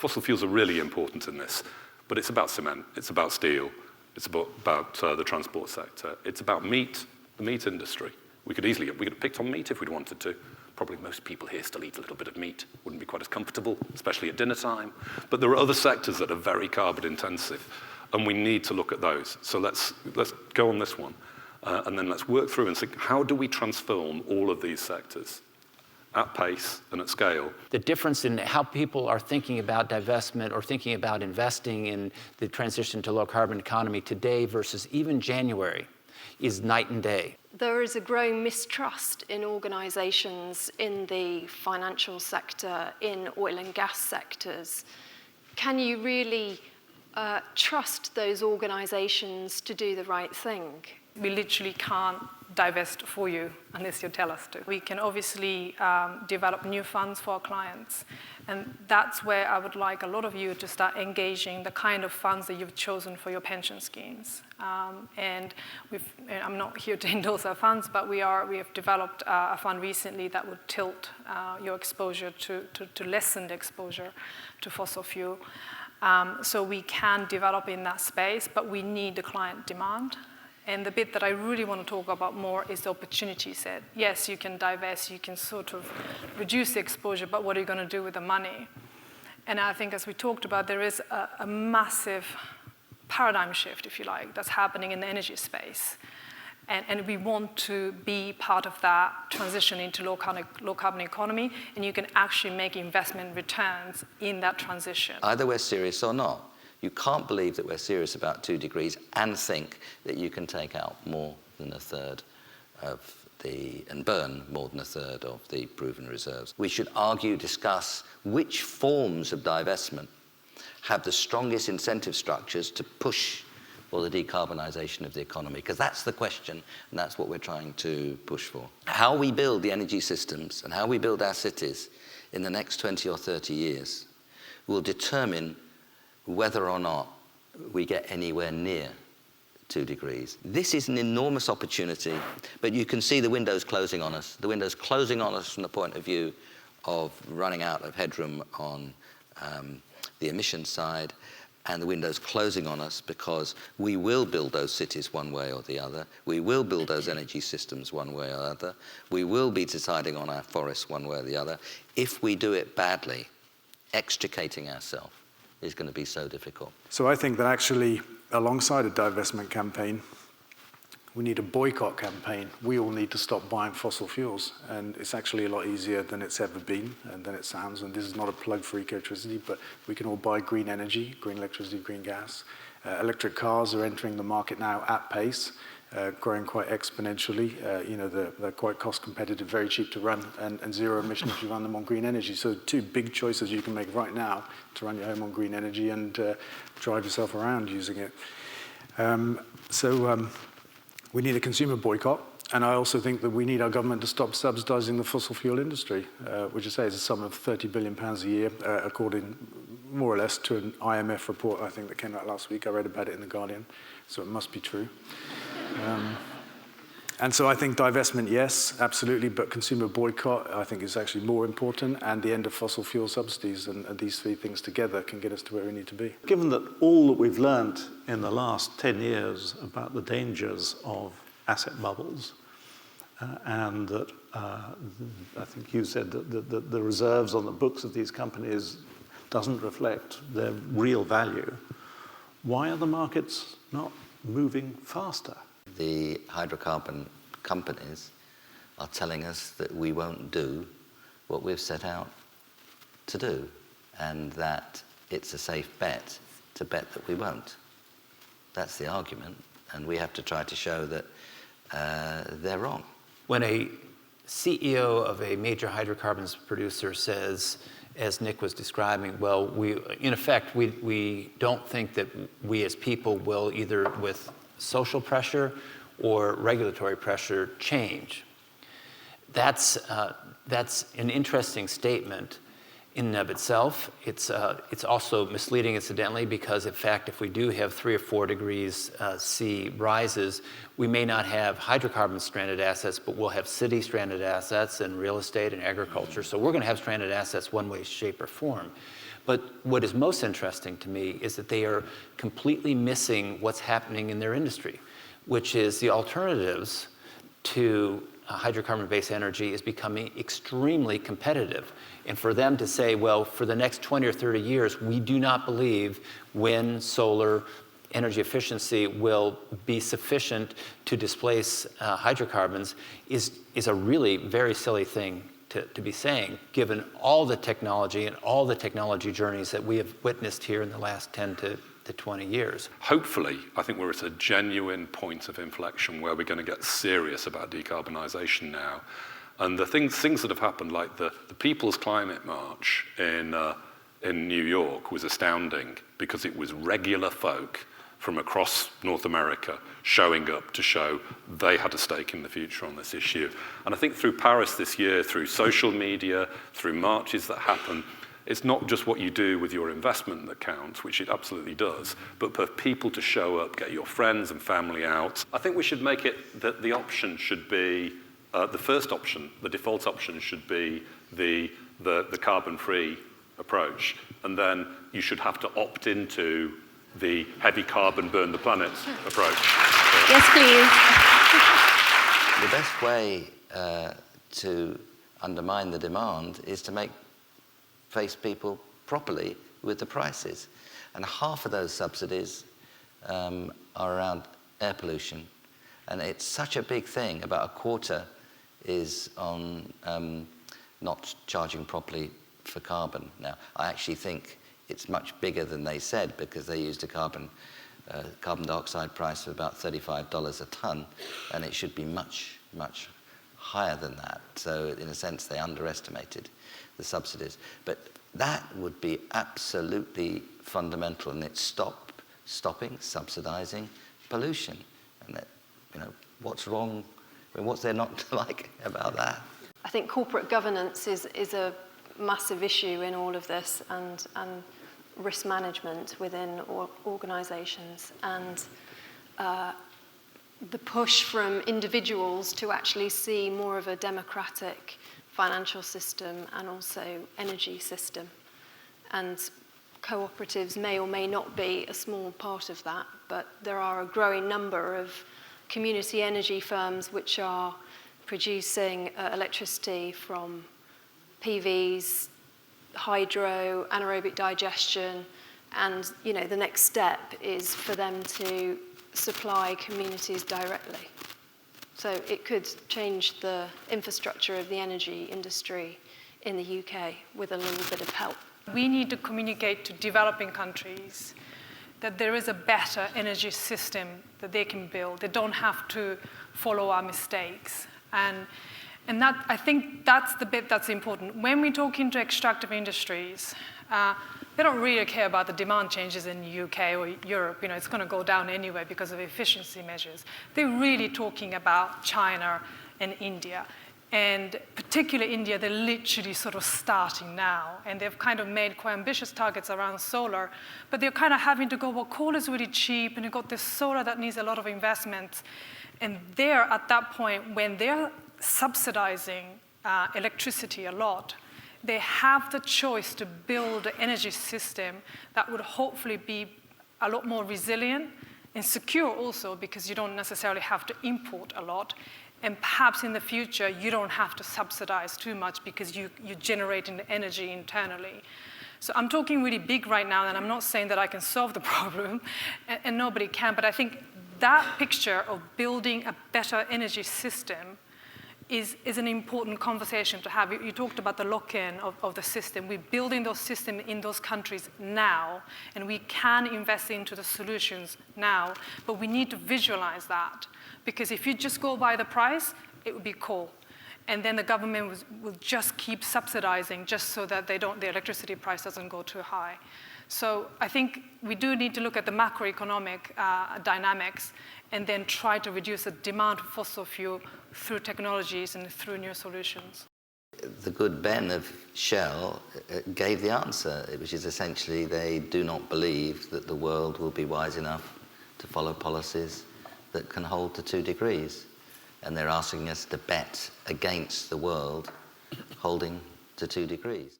Fossil fuels are really important in this, but it's about cement, it's about steel, it's about the transport sector, it's about meat, the meat industry. We could have picked on meat if we'd wanted to. Probably most people here still eat a little bit of meat. Wouldn't be quite as comfortable, especially at dinner time. But there are other sectors that are very carbon intensive, and we need to look at those. So let's go on this one, and then let's work through and see how do we transform all of these sectors at pace and at scale. The difference in how people are thinking about divestment or thinking about investing in the transition to low-carbon economy today versus even January is night and day. There is a growing mistrust in organisations in the financial sector, in oil and gas sectors. Can you really trust those organisations to do the right thing? We literally can't divest for you unless you tell us to. We can obviously develop new funds for our clients. And that's where I would like a lot of you to start engaging the kind of funds that you've chosen for your pension schemes. And I'm not here to endorse our funds, but we have developed a fund recently that would tilt your exposure to lessen the exposure to fossil fuel. So we can develop in that space, but we need the client demand. And the bit that I really want to talk about more is the opportunity set. Yes, you can divest, you can sort of reduce the exposure, but what are you going to do with the money? And I think as we talked about, there is a massive paradigm shift, if you like, that's happening in the energy space. And we want to be part of that transition into low-carbon economy, and you can actually make investment returns in that transition. Either we're serious or not. You can't believe that we're serious about 2 degrees and think that you can take out more than a third and burn more than a third of the proven reserves. We should argue, discuss which forms of divestment have the strongest incentive structures to push for the decarbonisation of the economy, because that's the question, and that's what we're trying to push for. How we build the energy systems and how we build our cities in the next 20 or 30 years will determine whether or not we get anywhere near 2 degrees. This is an enormous opportunity, but you can see the windows closing on us. The windows closing on us from the point of view of running out of headroom on the emission side, and the windows closing on us because we will build those cities one way or the other. We will build those energy systems one way or the other. We will be deciding on our forests one way or the other. If we do it badly, extricating ourselves is going to be so difficult. So I think that actually, alongside a divestment campaign, we need a boycott campaign. We all need to stop buying fossil fuels. And it's actually a lot easier than it's ever been and than it sounds. And this is not a plug for Ecotricity, but we can all buy green energy, green electricity, green gas. Electric cars are entering the market now at pace, growing quite exponentially. They're quite cost competitive, very cheap to run, and zero emission if you run them on green energy. So 2 big choices you can make right now to run your home on green energy and drive yourself around using it. We need a consumer boycott, and I also think that we need our government to stop subsidising the fossil fuel industry, which I say is a sum of £30 billion a year, according more or less to an IMF report, I think, that came out last week. I read about it in The Guardian, so it must be true. And so I think divestment, yes, absolutely, but consumer boycott, I think, is actually more important, and the end of fossil fuel subsidies, and these 3 things together can get us to where we need to be. Given that all that we've learned in the last 10 years about the dangers of asset bubbles, and that I think you said that the reserves on the books of these companies doesn't reflect their real value, why are the markets not moving faster? The hydrocarbon companies are telling us that we won't do what we've set out to do, and that it's a safe bet to bet that we won't. That's the argument, and we have to try to show that they're wrong. When a CEO of a major hydrocarbons producer says, as Nick was describing, well, in effect, we don't think that we as people will, either with social pressure or regulatory pressure, change. That's an interesting statement in and of itself. It's also misleading, incidentally, because in fact, if we do have 3 or 4 degrees C rises, we may not have hydrocarbon stranded assets, but we'll have city stranded assets and real estate and agriculture. So we're going to have stranded assets one way, shape, or form. But what is most interesting to me is that they are completely missing what's happening in their industry, which is the alternatives to hydrocarbon-based energy is becoming extremely competitive. And for them to say, well, for the next 20 or 30 years, we do not believe wind, solar, energy efficiency will be sufficient to displace hydrocarbons is a really very silly thing to be saying, given all the technology and all the technology journeys that we have witnessed here in the last 10 to 20 years. Hopefully, I think we're at a genuine point of inflection where we're going to get serious about decarbonisation now. And the things that have happened, like the People's Climate March in New York was astounding because it was regular folk from across North America showing up to show they had a stake in the future on this issue. And I think through Paris this year, through social media, through marches that happen, it's not just what you do with your investment that counts, which it absolutely does, but for people to show up, get your friends and family out. I think we should make it that the option should be, the first option, the default option should be the carbon-free approach. And then you should have to opt into the heavy carbon burn the planet approach. Yes, please. The best way to undermine the demand is to face people properly with the prices. And half of those subsidies are around air pollution. And it's such a big thing. About a quarter is on not charging properly for carbon. Now, I actually think it's much bigger than they said because they used a carbon dioxide price of about $35 a tonne, and it should be much, much higher than that. So in a sense, they underestimated the subsidies. But that would be absolutely fundamental, and it's stopping subsidizing pollution. And that, what's wrong? I mean, what's there not to like about that? I think corporate governance is a massive issue in all of this, and risk management within organisations, and the push from individuals to actually see more of a democratic financial system and also energy system. And cooperatives may or may not be a small part of that, but there are a growing number of community energy firms which are producing electricity from PVs, hydro, anaerobic digestion, and the next step is for them to supply communities directly. So it could change the infrastructure of the energy industry in the UK with a little bit of help. We need to communicate to developing countries that there is a better energy system that they can build. They don't have to follow our mistakes. And that, I think that's the bit that's important. When we talk into extractive industries, they don't really care about the demand changes in the UK or Europe. It's going to go down anyway because of efficiency measures. They're really talking about China and India. And particularly India, they're literally sort of starting now. And they've kind of made quite ambitious targets around solar. But they're kind of having to go, well, coal is really cheap, and you've got this solar that needs a lot of investment. And they're at that point, when they're subsidizing electricity a lot, they have the choice to build an energy system that would hopefully be a lot more resilient and secure also, because you don't necessarily have to import a lot. And perhaps in the future, you don't have to subsidize too much because you're generating the energy internally. So I'm talking really big right now, and I'm not saying that I can solve the problem, and nobody can, but I think that picture of building a better energy system is an important conversation to have. You talked about the lock-in of the system. We're building those systems in those countries now, and we can invest into the solutions now, but we need to visualize that. Because if you just go by the price, it would be coal. And then the government will just keep subsidizing just so that the electricity price doesn't go too high. So I think we do need to look at the macroeconomic dynamics and then try to reduce the demand for fossil fuel through technologies and through new solutions. The good Ben of Shell gave the answer, which is essentially they do not believe that the world will be wise enough to follow policies that can hold to 2 degrees. And they're asking us to bet against the world holding to 2 degrees.